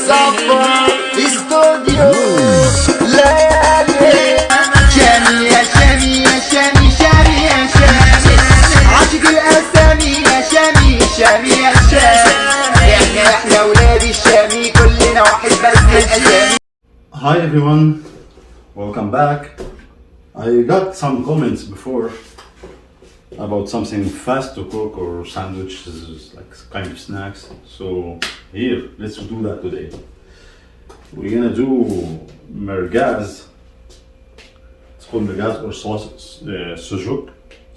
صفا استوديو ليالي شامي يا شامي يا شامي شامي يا شامي عاشق الاسامي يا شامي شامي يا شامي احنا ولاد الشامي كلنا واحد بس الاسامي. Hi everyone, welcome back. I got some comments before about something fast to cook or sandwiches, like kind of snacks. So here, let's do that today. We're gonna do merguez. It's called merguez or sausage, sujuk,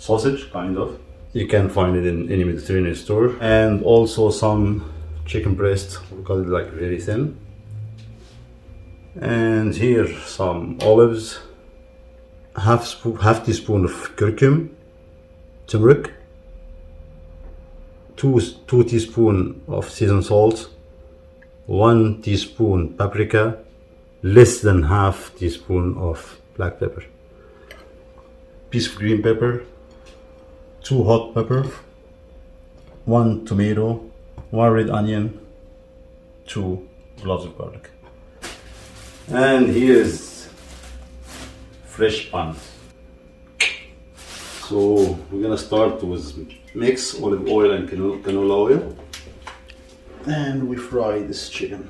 sausage kind of. You can find it in any Mediterranean store. And also some chicken breast, we cut it like very thin. And here some olives, half teaspoon of curcum, turmeric, two teaspoon of seasoned salt, 1 teaspoon paprika, less than half teaspoon of black pepper, piece of green pepper, 2 hot pepper, 1 tomato, 1 red onion, 2 cloves of garlic. And here's fresh pan. So we're gonna start with mix olive oil and canola oil, and we fry this chicken.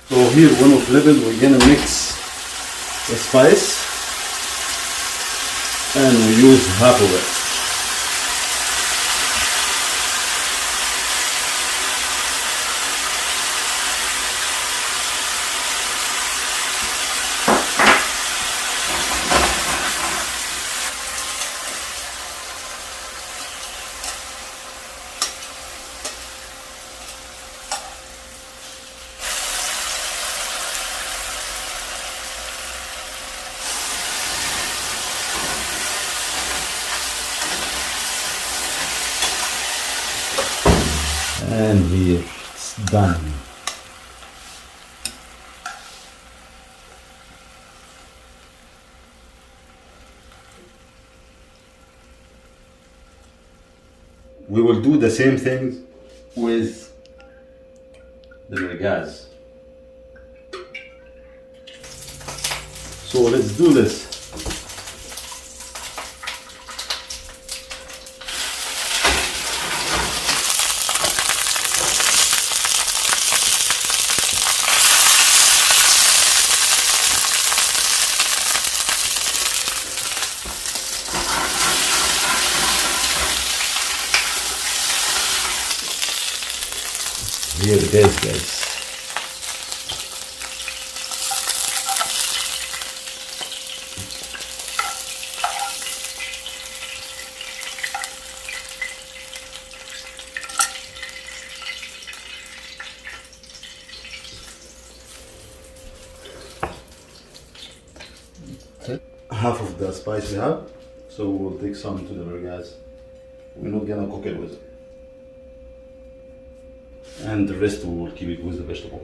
So here, when we flip it, we're gonna mix the spice, and we use half of it. And here it's done. We will do the same thing with the merguez. So let's do this. Here it is, guys. Half of the spice we have, so we'll take some to the merguez. We're not gonna cook it with it. And the rest we will keep it with the vegetable.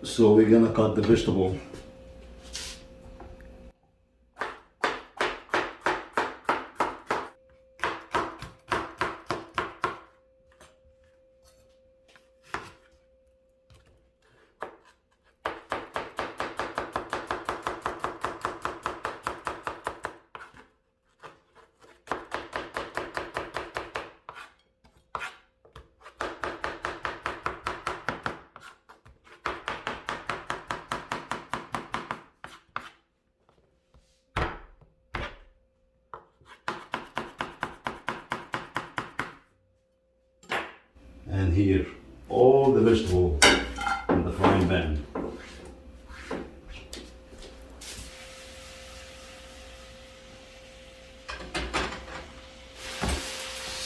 So we're gonna cut the vegetable. And here, all the vegetable in the frying pan.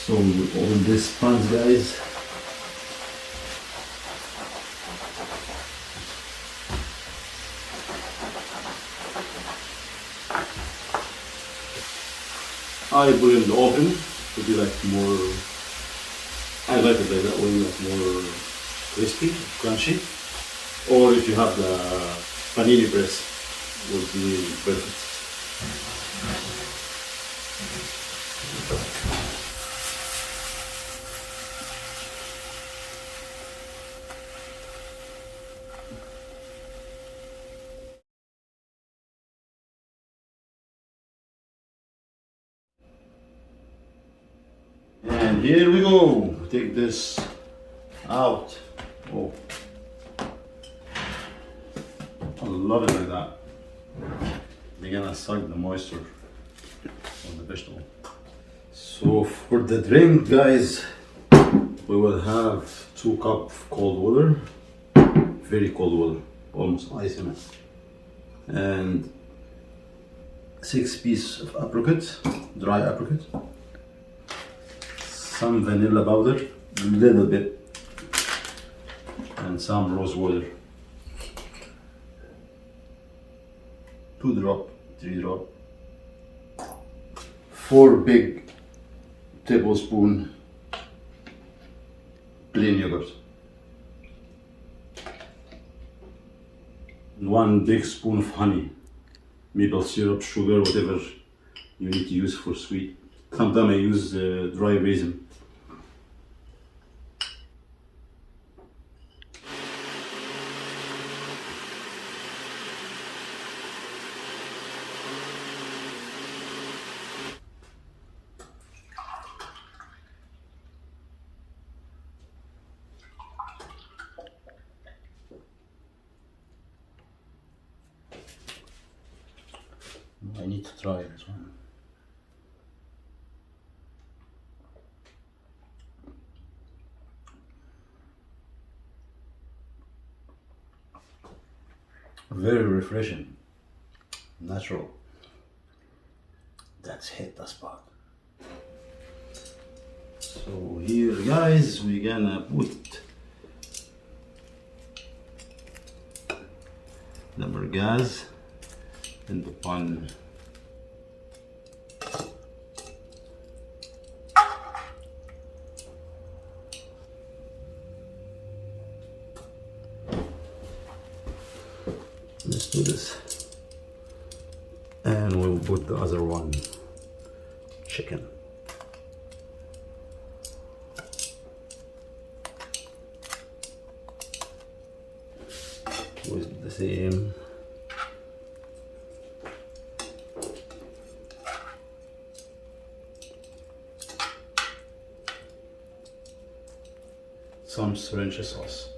So we open this pan, guys. I put it in the oven to be like more, I like it like that way, like more crispy, crunchy. Or if you have the panini press, would be perfect. And here we go. Take this out. Oh, I love it like that. You're gonna suck the moisture from the vegetable. So for the drink, guys, we will have 2 cups of cold water, very cold water, almost ice in it, and 6 pieces of apricot, dry apricot, some vanilla powder, a little bit, and some rose water. 2 drop, 3 drop, 4 big tablespoon plain yogurt, and 1 big spoon of honey, maple syrup, sugar, whatever you need to use for sweet. Sometimes I use dry raisin. I need to try this one. Very refreshing, natural. That's hit the spot. So here, guys, we're gonna put the merguez in the pan. Let's do this, and we'll put the other one, chicken. With the same. Some sriracha sauce.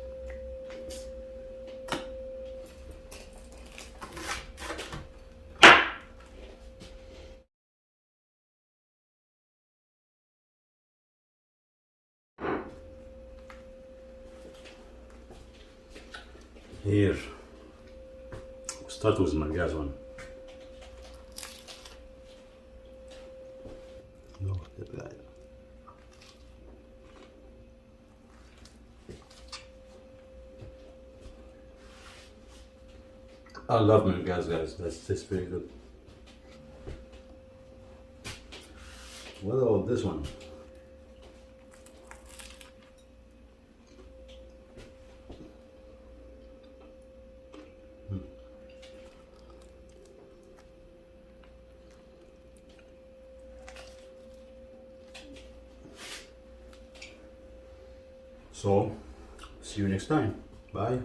Here, we'll start with my gas one. Look at that. I love my gas, guys. That's very good. What about this one? So, see you next time. Bye.